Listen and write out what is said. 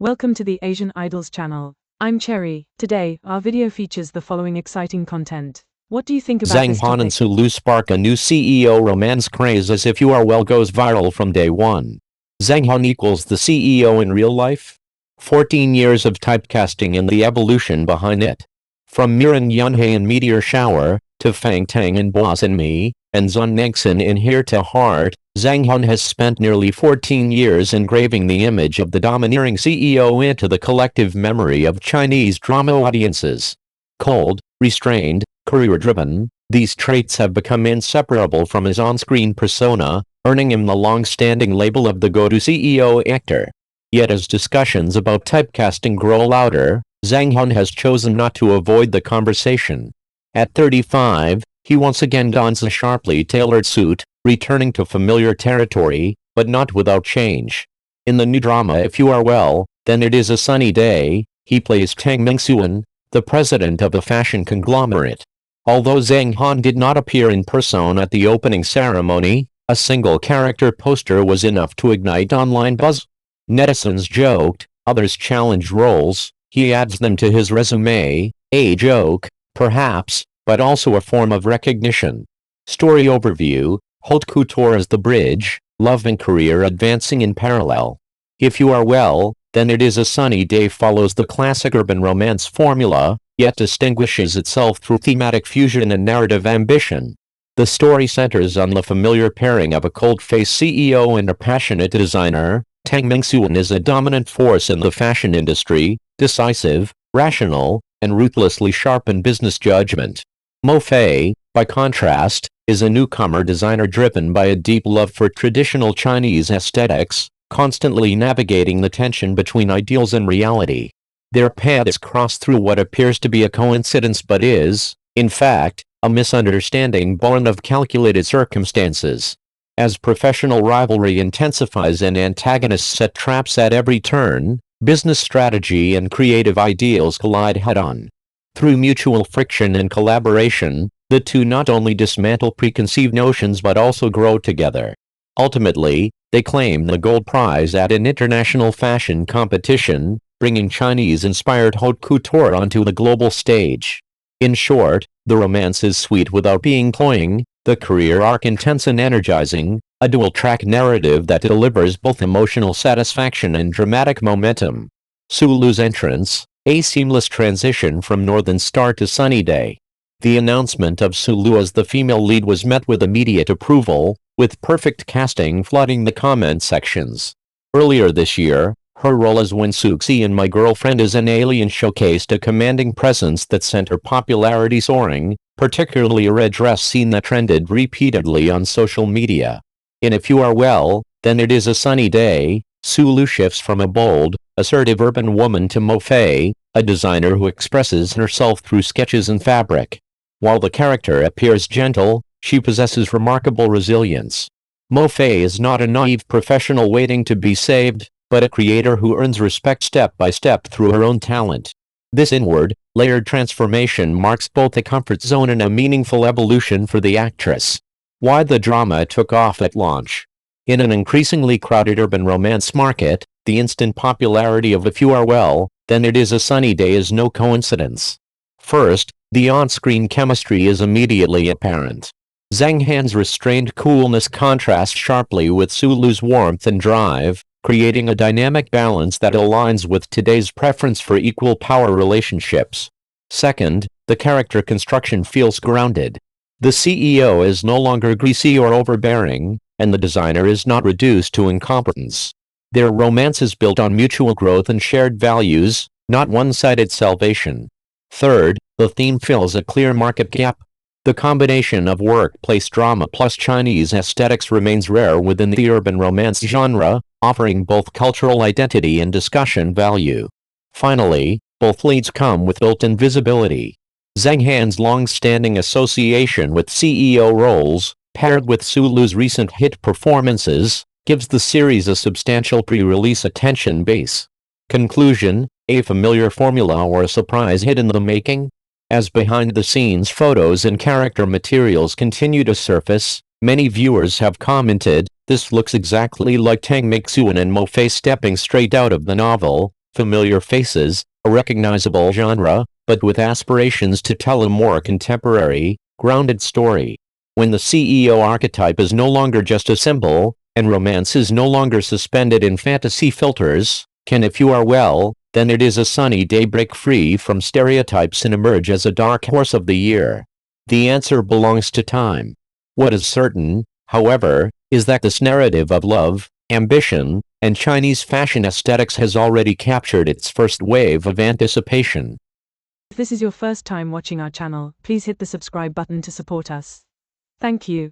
Welcome to the Asian Idols channel. I'm Cherry. Today, our video features the following exciting content. What do you think about Zhang this Han and topic? Sulu spark a new CEO romance craze as If You Are Well goes viral from day one. Zhang Han equals the CEO in real life? 14 years of typecasting and the evolution behind it. From Murong Yunhai in Meteor Shower, to Feng Teng in Boss and Me, and Zhan Nanxian in Here to Heart, Zhang Han has spent nearly 14 years engraving the image of the domineering CEO into the collective memory of Chinese drama audiences. Cold, restrained, career-driven, these traits have become inseparable from his on-screen persona, earning him the long-standing label of the go-to CEO actor. Yet as discussions about typecasting grow louder, Zhang Han has chosen not to avoid the conversation. At 35, he once again dons a sharply tailored suit, returning to familiar territory, but not without change. In the new drama If You Are Well, Then It Is a Sunny Day, he plays Zhan Nanxian, the president of a fashion conglomerate. Although Zhang Han did not appear in person at the opening ceremony, a single character poster was enough to ignite online buzz. Netizens joked, others challenged roles, he adds them to his resume, a joke, perhaps, but also a form of recognition. Story overview: haute couture as the bridge, love and career advancing in parallel. If You Are Well, Then It Is a Sunny Day follows the classic urban romance formula, yet distinguishes itself through thematic fusion and narrative ambition. The story centers on the familiar pairing of a cold-faced CEO and a passionate designer. Zhan Nanxian is a dominant force in the fashion industry, decisive, rational, and ruthlessly sharp in business judgment. Mo Fei, by contrast, is a newcomer designer driven by a deep love for traditional Chinese aesthetics, constantly navigating the tension between ideals and reality. Their paths cross through what appears to be a coincidence but is, in fact, a misunderstanding born of calculated circumstances. As professional rivalry intensifies and antagonists set traps at every turn, business strategy and creative ideals collide head-on. Through mutual friction and collaboration, the two not only dismantle preconceived notions but also grow together. Ultimately, they claim the gold prize at an international fashion competition, bringing Chinese-inspired haute couture onto the global stage. In short, the romance is sweet without being cloying, the career arc intense and energizing, a dual-track narrative that delivers both emotional satisfaction and dramatic momentum. Sulu's entrance, a seamless transition from Northern Star to Sunny Day. The announcement of Sulu as the female lead was met with immediate approval, with perfect casting flooding the comment sections. Earlier this year, her role as Wen Suxi in My Girlfriend is an Alien showcased a commanding presence that sent her popularity soaring, particularly a red dress scene that trended repeatedly on social media. In If You Are Well, Then It Is a Sunny Day, Sulu shifts from a bold, assertive urban woman to Mo Fei, a designer who expresses herself through sketches and fabric. While the character appears gentle, she possesses remarkable resilience. Mo Fei is not a naive professional waiting to be saved, but a creator who earns respect step by step through her own talent. This inward, layered transformation marks both a comfort zone and a meaningful evolution for the actress. Why the drama took off at launch. In an increasingly crowded urban romance market, the instant popularity of If You Are Well, Then It Is a Sunny Day is no coincidence. First, the on-screen chemistry is immediately apparent. Zhang Han's restrained coolness contrasts sharply with Sulu's warmth and drive, creating a dynamic balance that aligns with today's preference for equal power relationships. Second, the character construction feels grounded. The CEO is no longer greasy or overbearing, and the designer is not reduced to incompetence. Their romance is built on mutual growth and shared values, not one-sided salvation. Third, the theme fills a clear market gap. The combination of workplace drama plus Chinese aesthetics remains rare within the urban romance genre, offering both cultural identity and discussion value. Finally, both leads come with built-in visibility. Zhang Han's long-standing association with CEO roles, paired with Sulu's recent hit performances, gives the series a substantial pre-release attention base. Conclusion: a familiar formula or a surprise hit in the making? As behind-the-scenes photos and character materials continue to surface, many viewers have commented, "This looks exactly like Zhan Nanxian and Mo Fei stepping straight out of the novel," familiar faces, a recognizable genre, but with aspirations to tell a more contemporary, grounded story. When the CEO archetype is no longer just a symbol, and romance is no longer suspended in fantasy filters, can if you are well, then it is a sunny day break free from stereotypes and emerge as a dark horse of the year. The answer belongs to time. What is certain, however, is that this narrative of love, ambition, and Chinese fashion aesthetics has already captured its first wave of anticipation. If this is your first time watching our channel, please hit the subscribe button to support us. Thank you.